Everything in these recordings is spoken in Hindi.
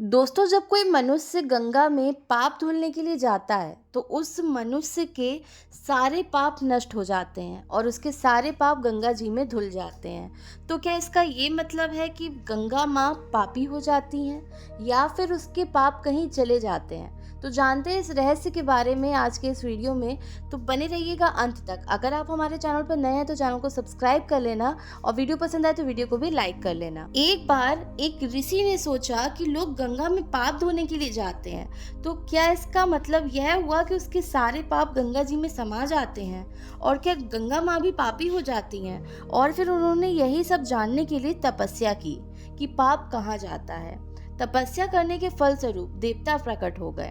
दोस्तों, जब कोई मनुष्य गंगा में पाप धुलने के लिए जाता है तो उस मनुष्य के सारे पाप नष्ट हो जाते हैं और उसके सारे पाप गंगा जी में धुल जाते हैं। तो क्या इसका ये मतलब है कि गंगा माँ पापी हो जाती हैं या फिर उसके पाप कहीं चले जाते हैं? तो जानते हैं इस रहस्य के बारे में आज के इस वीडियो में। तो बने रहिएगा अंत तक। अगर आप हमारे चैनल पर नए हैं तो चैनल को सब्सक्राइब कर लेना और वीडियो पसंद आए तो वीडियो को भी लाइक कर लेना। एक बार एक ऋषि ने सोचा कि लोग गंगा में पाप धोने के लिए जाते हैं, तो क्या इसका मतलब यह हुआ कि उसके सारे पाप गंगा जी में समा जाते हैं? और क्या गंगा माँ भी पापी हो जाती हैं? और फिर उन्होंने यही सब जानने के लिए तपस्या की कि पाप कहाँ जाता है। तपस्या करने के फलस्वरूप देवता प्रकट हो गए।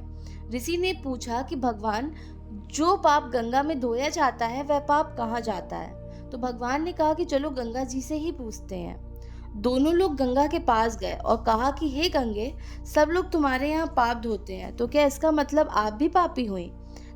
ऋषि ने पूछा कि भगवान, जो पाप गंगा में धोया जाता है वह पाप कहाँ जाता है? तो भगवान ने कहा कि चलो गंगा जी से ही पूछते हैं। दोनों लोग गंगा के पास गए और कहा कि हे गंगे, सब लोग तुम्हारे यहाँ पाप धोते हैं, तो क्या इसका मतलब आप भी पापी हुई?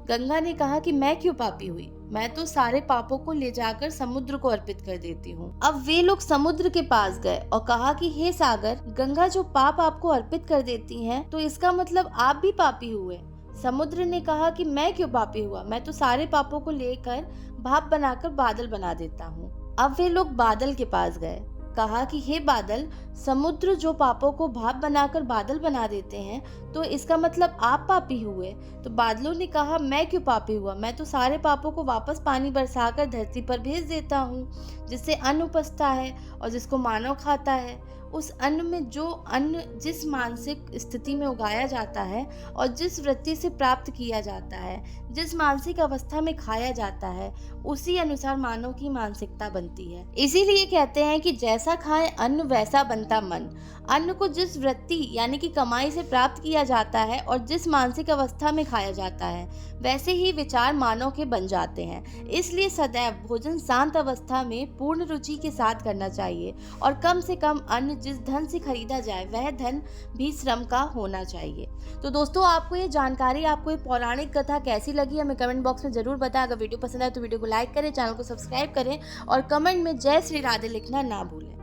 गंगा ने कहा कि मैं क्यों पापी हुई? मैं तो सारे पापों को ले जाकर समुद्र को अर्पित कर देती हूँ। अब वे लोग समुद्र के पास गए और कहा कि हे सागर, गंगा जो पाप आपको अर्पित कर देती हैं, तो इसका मतलब आप भी पापी हुए। समुद्र ने कहा कि मैं क्यों पापी हुआ? मैं तो सारे पापों को लेकर भाप बनाकर बादल बना देता हूँ। अब वे लोग बादल के पास गए, कहा कि हे बादल, समुद्र जो पापों को भाप बनाकर बादल बना देते हैं, तो इसका मतलब आप पापी हुए। तो बादलों ने कहा मैं क्यों पापी हुआ? मैं तो सारे पापों को वापस पानी बरसाकर धरती पर भेज देता हूँ, जिससे अन्न उपजता है और जिसको मानव खाता है। उस अन्न में जो अन्न जिस मानसिक स्थिति में उगाया जाता है और जिस वृत्ति से प्राप्त किया जाता है, जिस मानसिक अवस्था में खाया जाता है, उसी अनुसार मानव की मानसिकता बनती है। इसीलिए कहते हैं कि जैसा खाए अन्न वैसा बनता मन। अन्न को जिस वृत्ति यानी कि कमाई से प्राप्त किया जाता है और जिस मानसिक अवस्था में खाया जाता है, वैसे ही विचार मानव के बन जाते हैं। इसलिए सदैव भोजन शांत अवस्था में पूर्ण रुचि के साथ करना चाहिए और कम से कम अन्न जिस धन से खरीदा जाए वह धन भी श्रम का होना चाहिए। तो दोस्तों, आपको ये जानकारी, आपको ये पौराणिक कथा कैसी लगी हमें कमेंट बॉक्स में जरूर बताएं। अगर वीडियो पसंद आए तो वीडियो को लाइक करें, चैनल को सब्सक्राइब करें और कमेंट में जय श्री राधे लिखना ना भूलें।